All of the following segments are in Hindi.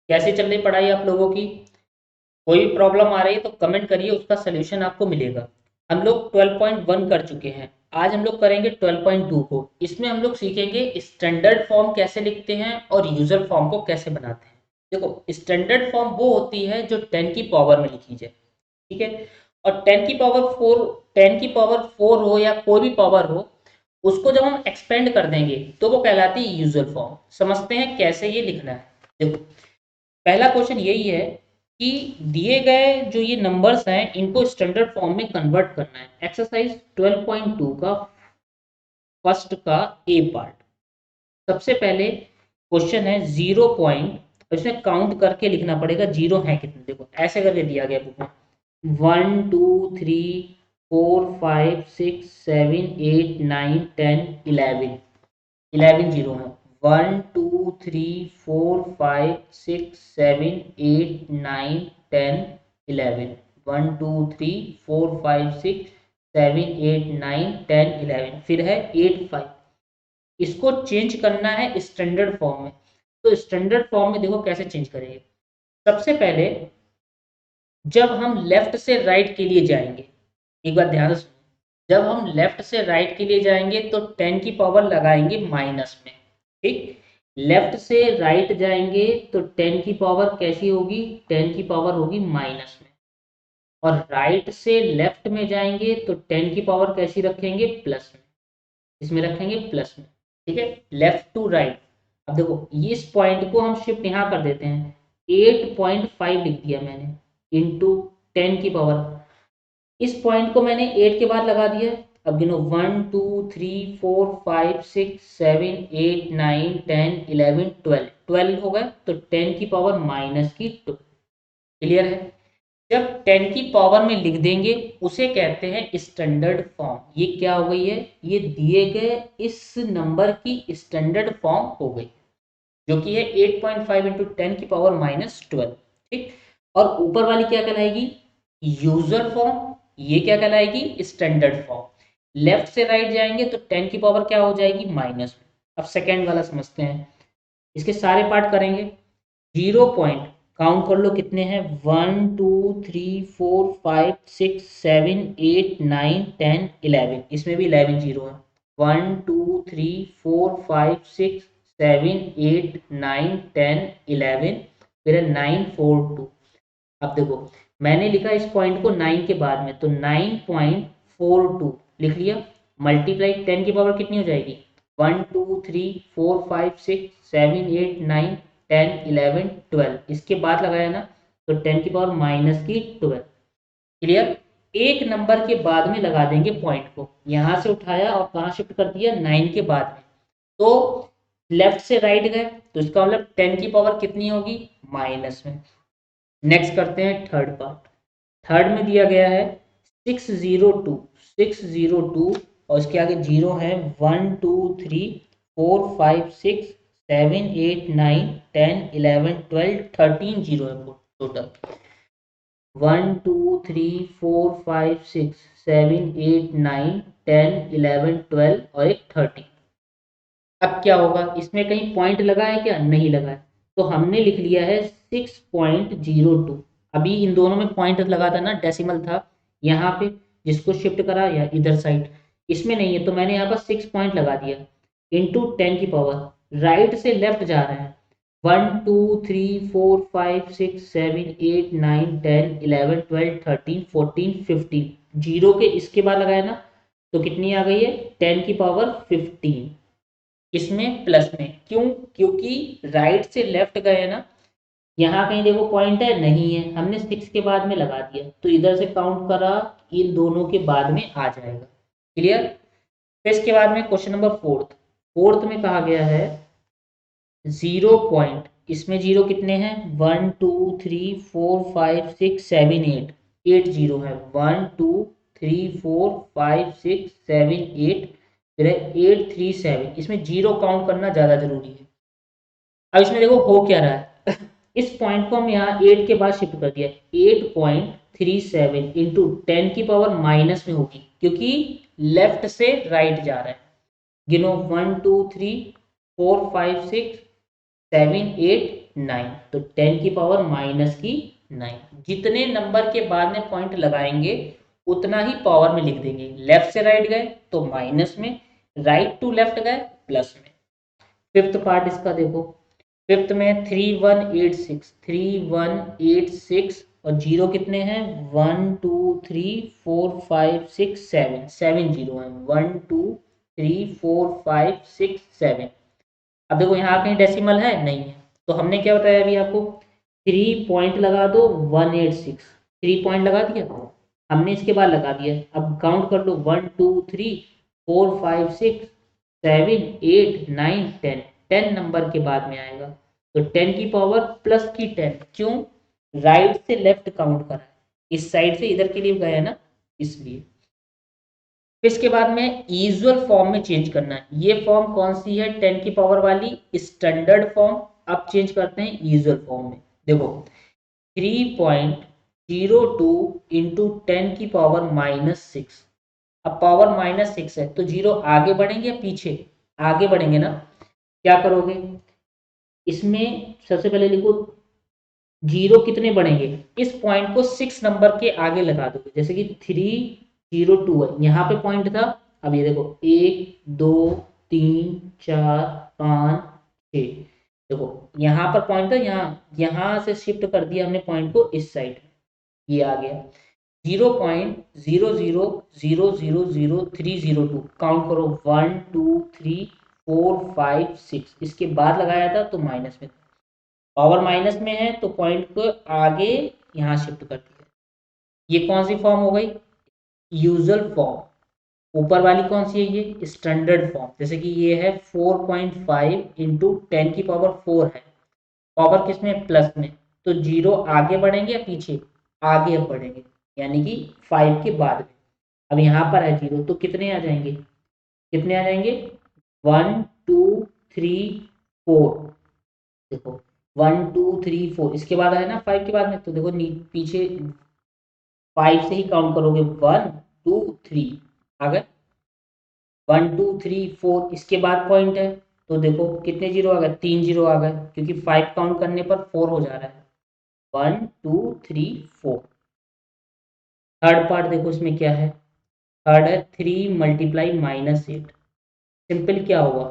कैसे चल रही पढ़ाई आप लोगों की? कोई भी प्रॉब्लम आ रही है तो कमेंट करिए, उसका सलूशन आपको मिलेगा। हम लोग 12.1 कर चुके हैं। आज हम लोग करेंगे 12.2 को। इसमें हम लोग सीखेंगे स्टैंडर्ड फॉर्म कैसे लिखते हैं और यूजर फॉर्म को कैसे बनाते हैं। देखो, स्टैंडर्ड फॉर्म वो होती है जो 10 की पावर में लिखी जाए, ठीक है। और 10 की पावर 4 हो या कोई भी पावर हो, उसको जब हम एक्सपेंड कर देंगे तो वो कहलाती है यूजर फॉर्म। समझते हैं कैसे ये लिखना है। देखो, पहला क्वेश्चन यही है कि दिए गए जो ये नंबर्स हैं इनको स्टैंडर्ड फॉर्म में कन्वर्ट करना है। एक्सरसाइज 12.2 का फर्स्ट का ए पार्ट। सबसे पहले क्वेश्चन है 0 पॉइंट, इसमें काउंट करके लिखना पड़ेगा जीरो है कितने। देखो ऐसे करके दिया गया बुक में 1 2 3 4 5 6 7 8 9 10 11 11 जीरो है। 1 2 3 4 5 6 7 8 9 10 11 1 2 3 4 5 6 7 8 9 10 11 फिर है 8 5। इसको चेंज करना है स्टैंडर्ड फॉर्म में। तो स्टैंडर्ड फॉर्म में देखो कैसे चेंज करेंगे। सबसे पहले जब हम लेफ्ट से राइट के लिए जाएंगे, एक बार ध्यान से सुनो, जब हम लेफ्ट से राइट के लिए जाएंगे तो 10 की पावर लगाएंगे माइनस में, ठीक। लेफ्ट से राइट जाएंगे तो 10 की पावर कैसी होगी, 10 की पावर होगी माइनस में। और राइट से लेफ्ट में जाएंगे तो 10 की पावर कैसी रखेंगे, प्लस में। इसमें रखेंगे प्लस में, ठीक है। Left to right. अब देखो इस पॉइंट को हम शिफ्ट यहाँ कर देते हैं, 8.5 लिख दिया मैंने इंटू 10 की पावर। इस पॉइंट को मैंने 8 के बाद लगा दिया। अब गिनो 1 2 3 4 5 6 7 8 9 10 11 12 हो गए तो 10 की पावर माइनस की 2। क्लियर है। जब 10 की पावर में लिख देंगे उसे कहते हैं स्टैंडर्ड फॉर्म। ये क्या हो गई है, ये दिए गए इस नंबर की स्टैंडर्ड फॉर्म हो गई, जो कि है 8.5 इंटू 10 की पावर माइनस 12, ठीक। और ऊपर वाली क्या कहलाएगी, यूजर फॉर्म। ये क्या कहलाएगी, स्टैंडर्ड फॉर्म। लेफ्ट से राइट जाएंगे तो 10 की पावर क्या हो जाएगी, माइनस में। अब सेकेंड वाला समझते हैं, इसके सारे पार्ट करेंगे। 0 पॉइंट काउंट कर लो कितने हैं, 1 2 3 4 5 6 7 8 9 10 11। इसमें भी 11 जीरो है। 1 2 3 4 5 6 7 8 9 10 11। फिर है 9 4 2। अब देखो मैंने लिखा इस पॉइंट को 9 के बाद में, तो 9.42 लिख लिया। मल्टीप्लाई 10 की पावर कितनी हो जाएगी, 1 2 3 4 5 6 7 8 9 10 11 12। इसके बाद लगाया ना तो 10 की पावर माइनस की 12। क्लियर। एक नंबर के बाद में लगा देंगे पॉइंट को, यहां से उठाया और कहाँ शिफ्ट कर दिया, 9 के बाद में। तो लेफ्ट से राइट गए तो इसका मतलब 10 की पावर कितनी होगी, माइनस में। नेक्स्ट करते हैं थर्ड पार्ट। थर्ड में दिया गया है 602 और इसके आगे जीरो है। 1 2 3 4 5 6 7 8 9 10 11 12 13 जीरो है टोटल। 1 2 3 4 5 6 7 8 9 10 11 12 और एक 13। अब क्या होगा, इसमें कहीं पॉइंट लगा है क्या, नहीं लगा है। तो हमने लिख लिया है 6.02। अभी इन दोनों में पॉइंट लगा था ना, डेसिमल था यहाँ पे, जिसको शिफ्ट करा या इधर साइड। इसमें नहीं है तो मैंने यहाँ पर 6 पॉइंट लगा दिया इंटू 10 की पावर। राइट से लेफ्ट जा रहे हैं, 1 2 3 4 5 6 7 8 9 10 11 12 13 14 15। जीरो के इसके बाद लगाया ना तो कितनी आ गई है, 10 की पावर 15। इसमें प्लस में क्यों, क्योंकि राइट से लेफ्ट गए ना, यहाँ कहीं देखो पॉइंट है, नहीं है, हमने 6 के बाद में लगा दिया तो इधर से काउंट करा, इन दोनों के बाद में आ जाएगा। क्लियर। फिर इसके बाद में क्वेश्चन नंबर फोर्थ। फोर्थ में कहा गया है 0 पॉइंट। इसमें जीरो कितने हैं, 1 2 3 4 5 6 7 8। 8 जीरो है। 1 2 3 4 5 6 7 8। फिर है 8 3 7। इसमें जीरो काउंट करना ज्यादा जरूरी है। अब इसमें देखो हो क्या रहा है इस पॉइंट को हम यहाँ 8 के बाद शिफ्ट कर दिया। 8.37 इंटू 10 की पावर माइनस में होगी, क्योंकि लेफ्ट से राइट जा रहा है। गिनो 1 2 3 4 5 6 7 8 9, तो 10 की पावर माइनस की 9। जितने नंबर के बाद में पॉइंट लगाएंगे उतना ही पावर में लिख देंगे। लेफ्ट से राइट गए तो माइनस में, राइट टू लेफ्ट गए प्लस में। फिफ्थ पार्ट इसका देखो, फिफ्थ में 3186 और जीरो कितने हैं 1 2 3 4 5 6 7, 7 जीरो है 1 2 3 4 5 6 7। अब देखो यहाँ कहीं डेसिमल है नहीं है, तो हमने क्या बताया अभी आपको 3 पॉइंट लगा दो 186, 3 पॉइंट लगा दिया हमने, इसके बाद लगा दिया। अब काउंट कर लो 1 2 3 4 5 6 7 8 9 10, 10 नंबर के बाद में आएगा, तो 10 की पावर प्लस की 10। क्यों, राइट से लेफ्ट काउंट करा है, इस साइड से इधर के लिए गया है ना, इसलिए। फिर इसके बाद में यूजुअल फॉर्म में चेंज करना है। ये फॉर्म कौन सी है 10 की पावर वाली, स्टैंडर्ड फॉर्म। अब चेंज करते हैं यूजुअल फॉर्म में। देखो 3.02 इंटू 10 की पावर -6। अब पावर -6 है तो जीरो आगे बढ़ेंगे या पीछे, आगे बढ़ेंगे ना। क्या करोगे, इसमें सबसे पहले लिखो जीरो कितने बढ़ेंगे, इस पॉइंट को 6 नंबर के आगे लगा दोगे। जैसे कि 302 है, यहाँ पे पॉइंट था। अब ये देखो 1 2 3 4 5 6, देखो यहाँ पर पॉइंट था, यहाँ से शिफ्ट कर दिया हमने पॉइंट को इस साइड, ये आ गया 0.00000302। काउंट करो 1 2 3 4 5 6, इसके बाद लगाया था तो माइनस में, पावर माइनस में है तो पॉइंट को आगे यहाँ शिफ्ट कर दिया। ये कौन सी फॉर्म हो गई, यूजुअल फॉर्म। ऊपर वाली कौन सी है, ये स्टैंडर्ड फॉर्म। जैसे कि ये है 4.5 इंटू 10 की पावर 4 है, पावर किसमें प्लस में, तो जीरो आगे बढ़ेंगे या पीछे, आगे अब बढ़ेंगे, यानी कि 5 के बाद में। अब यहाँ पर है जीरो तो कितने आ जाएंगे, कितने आ जाएंगे 1 2 3 4। देखो 1 2 3 4, इसके बाद है ना 5 के बाद में, तो देखो पीछे 5 से ही काउंट करोगे 1 2 3 आ गए, 1 2 3 4, इसके बाद पॉइंट है तो देखो कितने जीरो आ गए, 3 जीरो आ गए, क्योंकि 5 काउंट करने पर 4 हो जा रहा है। 1 2 3 4। थर्ड पार्ट देखो इसमें क्या है, थर्ड है 3 मल्टीप्लाई -8। सिंपल क्या होगा,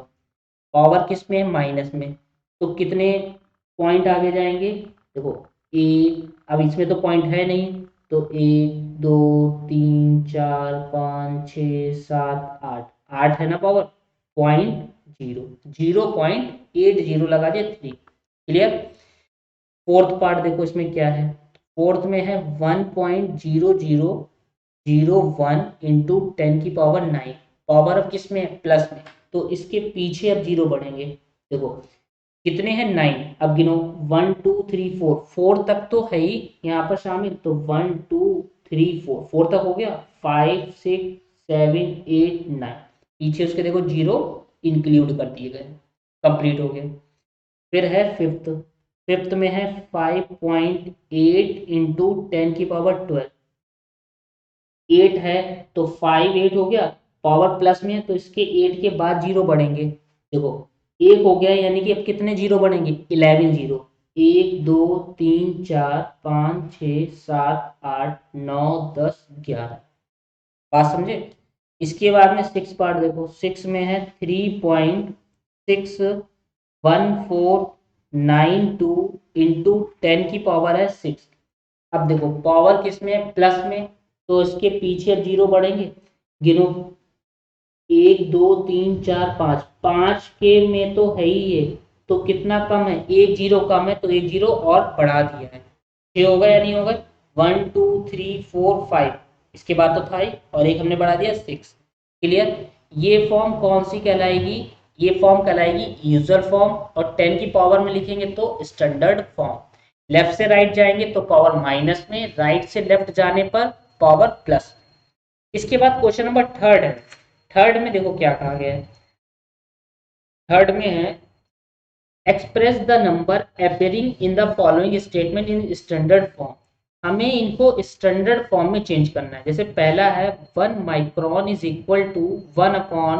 पावर किस में है माइनस में, तो कितने पॉइंट आगे जाएंगे, देखो एक, अब इसमें तो पॉइंट है नहीं, तो 1 2 3 4 5 6 7 8, 8 है ना पावर, पॉइंट 0.80 लगा दिया 3। क्लियर। फोर्थ पार्ट देखो इसमें क्या है, फोर्थ में है 1.0001 इंटू 10 की पावर 9, पावर अब किस में है प्लस में, तो इसके पीछे अब जीरो बढ़ेंगे। देखो कितने हैं 9, अब गिनो 1 2 3 4, 4 तक तो है ही यहाँ पर शामिल, तो 1 2 3 4, 4 तक हो गया, 5 6 7 8 9, पीछे उसके देखो जीरो इंक्लूड कर दिए गए, कंप्लीट हो गया। फिर है फिफ्थ, फिफ्थ में है 5.8 इंटू 10 की पावर 12, 8 है तो 5 8 हो गया, पावर प्लस में है तो इसके 8 के बाद जीरो बढ़ेंगे। देखो एक हो गया, यानी कि अब कितने जीरो बढ़ेंगे 11 जीरो, 1 2 3 4 5 6 7 8 9 10 11। बात समझे। इसके बाद में सिक्स पार्ट देखो, सिक्स में है 3.61492 इंटू 10 की पावर है 6। अब देखो पावर किस में है प्लस में, तो इसके पीछे अब जीरो बढ़ेंगे, गिनो 1 2 3 4 5, 5 के में तो है ही ये, तो कितना कम है, एक जीरो कम है तो एक जीरो और बढ़ा दिया है, 6 होगा या नहीं होगा, 1 2 3 4 5, इसके बाद तो था ही और एक हमने बढ़ा दिया 6। क्लियर। ये फॉर्म कौन सी कहलाएगी, ये फॉर्म कहलाएगी यूजुअल फॉर्म, और 10 की पावर में लिखेंगे तो स्टैंडर्ड फॉर्म। लेफ्ट से राइट जाएंगे तो पावर माइनस में, राइट से लेफ्ट जाने पर पावर प्लस। इसके बाद क्वेश्चन नंबर थर्ड है, थर्ड में देखो क्या कहा गया है, थर्ड में है express the number appearing in the following statement in standard form. हमें इनको स्टैंडर्ड फॉर्म में चेंज करना है। जैसे पहला है 1 micron is equal to 1 upon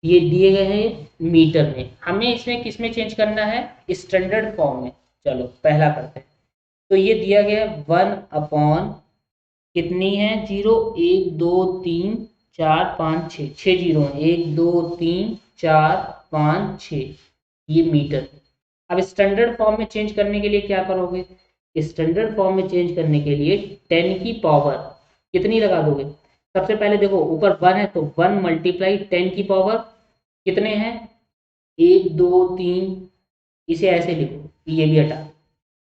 ये दिए गए हैं मीटर में, हमें इसमें किस में चेंज करना है, स्टैंडर्ड फॉर्म में। चलो पहला करते हैं। तो ये दिया गया है 1 कितनी है, 0, 1 2 3 4 5 6, 6 जीरो है, 1 2 3 4 5 6, ये मीटर। अब स्टैंडर्ड फॉर्म में चेंज करने के लिए क्या करोगे, स्टैंडर्ड फॉर्म में चेंज करने के लिए 10 की पावर कितनी लगा दोगे। सबसे पहले देखो ऊपर 1 है तो 1 मल्टीप्लाई 10 की पावर कितने हैं, 1 2 3, इसे ऐसे लिखो, ये भी हटा,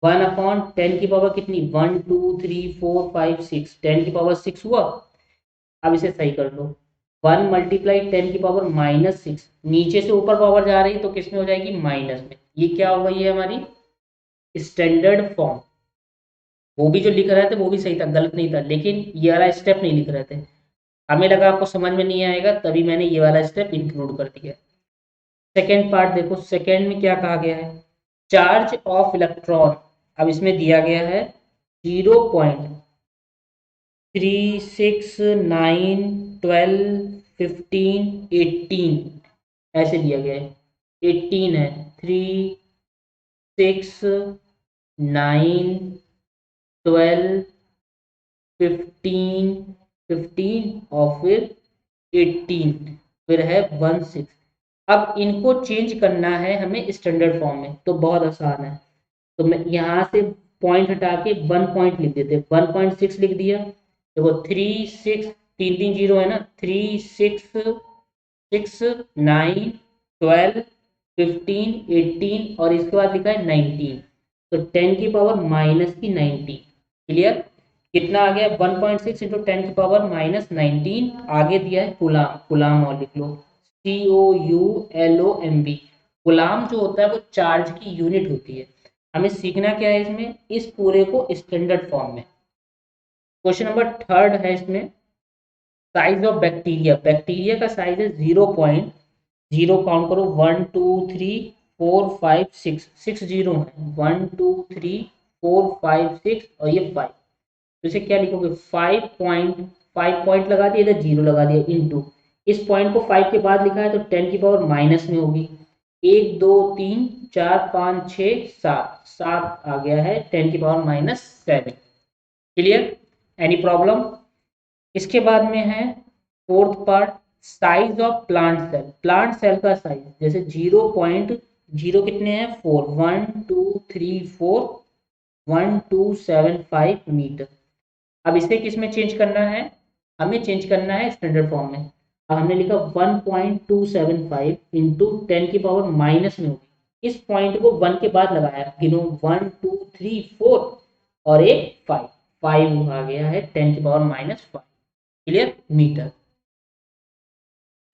1/10 की पावर कितनी, 1 2 3 4 5 6, 10 की पावर 6 हुआ। अब इसे सही कर लो, 1 मल्टीप्लाई 10 की पावर -6, नीचे से ऊपर पावर जा रही तो किस में हो जाएगी, माइनस में। ये क्या हो गई है हमारी स्टैंडर्ड फॉर्म। वो भी जो लिख रहे थे वो भी सही था, गलत नहीं था, लेकिन ये वाला स्टेप नहीं लिख रहे थे। हमें लगा आपको समझ में नहीं आएगा, तभी मैंने ये वाला स्टेप इंक्लूड कर दिया। सेकेंड पार्ट देखो, सेकेंड में क्या कहा गया है, चार्ज ऑफ इलेक्ट्रॉन। अब इसमें दिया गया है 0.369128, ऐसे दिया गया है, 18 है, 3 6 9 12 15 15 और फिर 18, फिर है 16। अब इनको चेंज करना है हमें स्टैंडर्ड फॉर्म में, तो बहुत आसान है। तो मैं यहाँ से पॉइंट हटा के 1 पॉइंट लिख देते, 1.6 लिख दिया। देखो 3 6, 3 3 जीरो है ना, 3 6 6 9 12 15 18 और इसके बाद लिखा है 19, तो 10 की पावर माइनस की 19। क्लियर, कितना आ गया, 1.6 इंटू 10 की पावर -19। आगे दिया है कुलाम, कुलाम और लिख लो, COULOMB। गुलाम जो होता है वो चार्ज की यूनिट होती है। हमें सीखना क्या है इसमें, इस पूरे को स्टैंडर्ड फॉर्म में। क्वेश्चन नंबर थर्ड है इसमें, साइज ऑफ बैक्टीरिया। बैक्टीरिया का साइज है 0.0, काउंट करो 1 2 3 4 5 6, 6 जीरो है, 1 2 3 4 5 6 और ये 5। तो इसे क्या लिखोगे, 5 पॉइंट लगा दिया, इधर जीरो लगा दिया, इनटू इस पॉइंट को 5 के बाद लिखा है तो 10 की पावर माइनस में होगी, 1 2 3 4 5 6 7, 7 आ गया है, 10 की पावर -7। Clear, any problem. इसके बाद में है fourth part, size of plant cell. Plant cell का साइज जैसे 0.0 कितने हैं, 4, 1 2 3 4 1275 मीटर। अब इसे किस में चेंज करना है, हमें चेंज करना है स्टैंडर्ड फॉर्म में। अब हमने लिखा 1.275 इंटू 10 की पावर माइनस में होगी, इस पॉइंट को 1 के बाद लगाया, गिनो 1 2 3 4 और एक 5, 5 आ गया है 10 की power -5। Clear, metre.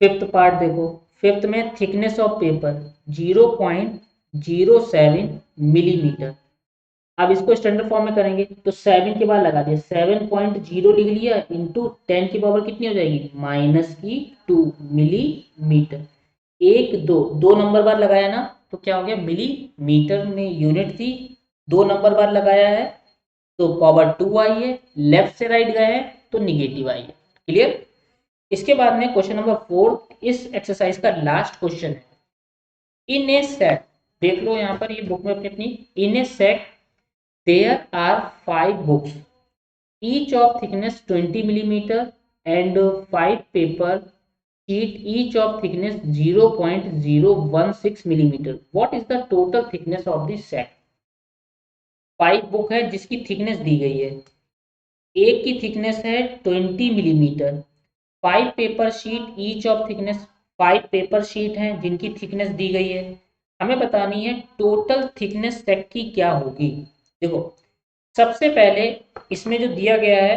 Fifth part देखो, फिफ्थ में थिकनेस ऑफ पेपर 0.07 मिलीमीटर। अब इसको स्टैंडर्ड फॉर्म में करेंगे तो 7 के बाद लगा दिया, 7.0 लिख लिया, इंटू 10 की पावर कितनी हो जाएगी, -2 मिलीमीटर। एक दो, दो नंबर बाद लगाया ना तो क्या हो गया, मिलीमीटर में यूनिट थी, दो नंबर बाद लगाया है तो पावर 2 आई है, लेफ्ट से राइट गए हैं तो निगेटिव आई है। क्लियर। इसके बाद में क्वेश्चन नंबर 4, इस एक्सरसाइज का लास्ट क्वेश्चन है, इन ए सेट। देख लो यहाँ पर ये बुक में अपनी अपनी, इन ए set there are 5 books, each of thickness 20 millimeter and 5 paper sheet each of thickness 0.016 millimeter. What is the total thickness of the set? 5 book है जिसकी थिकनेस दी गई है, एक की थिकनेस है 20 millimetre, 5 paper sheet each of thickness, 5 paper sheet हैं जिनकी थिकनेस दी गई है। हमें बतानी है टोटल थिकनेस सेट की क्या होगी। देखो सबसे पहले इसमें जो दिया गया है,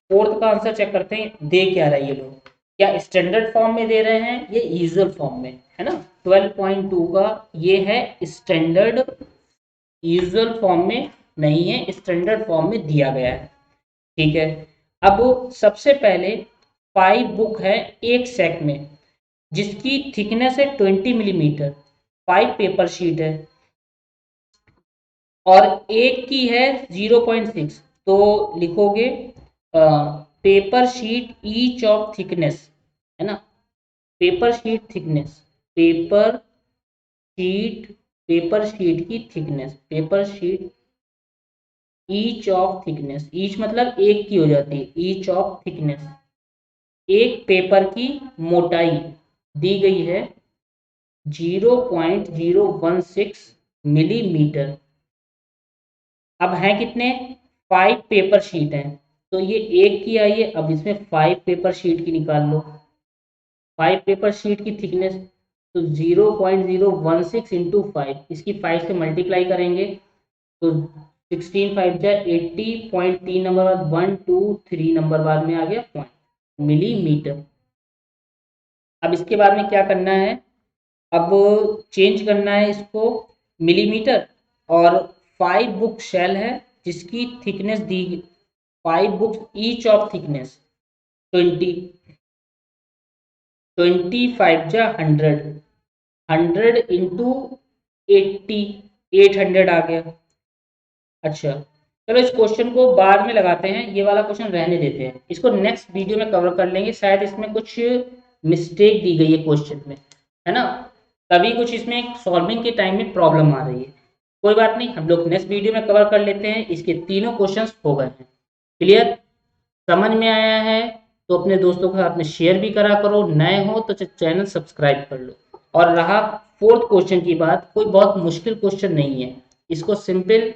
फोर्थ का आंसर चेक करते हैं, दे क्या रहा है ये लोग, क्या स्टैंडर्ड फॉर्म में दे रहे हैं ये यूजुअल फॉर्म में, है ना। 12.2 का ये है स्टैंडर्ड, यूजुअल फॉर्म में नहीं है, स्टैंडर्ड फॉर्म में दिया गया है। ठीक है, अब सबसे पहले 5 बुक है एक सेट में जिसकी थिकनेस है 20 मिलीमीटर, 5 पेपर शीट है और एक की है 0.6, तो लिखोगे paper sheet each of thickness, है ना, paper sheet thickness, paper sheet की thickness, paper sheet each of thickness, each मतलब एक की हो जाती है, ईच ऑफ थिकनेस, एक पेपर की मोटाई दी गई है 0.016 मिलीमीटर। अब है कितने, 5 पेपर शीट हैं, तो ये एक की आई है, अब इसमें 5 पेपर शीट की निकाल लो, 5 पेपर शीट की थिकनेस, तो 0.016 इंटू 5, इसकी 5 से मल्टीप्लाई करेंगे तो 16 5 जा 80.3 नंबर बाद 1 2 3 नंबर बाद में आ गया पॉइंट मिलीमीटर। अब इसके बाद में क्या करना है, अब चेंज करना है इसको मिलीमीटर, और 5 बुक शेल है जिसकी thickness the, 5 books each of thickness 20, 25 जा 100, 100 इंटू 80, 800 आ गया। अच्छा चलो इस क्वेश्चन को बाद में लगाते हैं, ये वाला क्वेश्चन रहने देते हैं, इसको नेक्स्ट वीडियो में कवर कर लेंगे, शायद इसमें कुछ मिस्टेक दी गई है क्वेश्चन में, है ना, तभी कुछ इसमें सॉल्विंग के टाइम में प्रॉब्लम आ रही है। कोई बात नहीं, हम लोग नेक्स्ट वीडियो में कवर कर लेते हैं, इसके तीनों क्वेश्चंस हो गए हैं क्लियर, समझ में आया है तो अपने दोस्तों के साथ में शेयर भी करा करो, नए हो तो चैनल सब्सक्राइब कर लो। और रहा फोर्थ क्वेश्चन की बात, कोई बहुत मुश्किल क्वेश्चन नहीं है, इसको सिंपल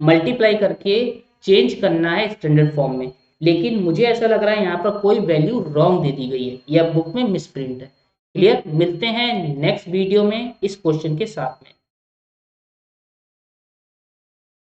मल्टीप्लाई करके चेंज करना है स्टैंडर्ड फॉर्म में, लेकिन मुझे ऐसा लग रहा है यहाँ पर कोई वैल्यू रॉन्ग दे दी गई है या बुक में मिसप्रिंट है। क्लियर, मिलते हैं नेक्स्ट वीडियो में इस क्वेश्चन के साथ में।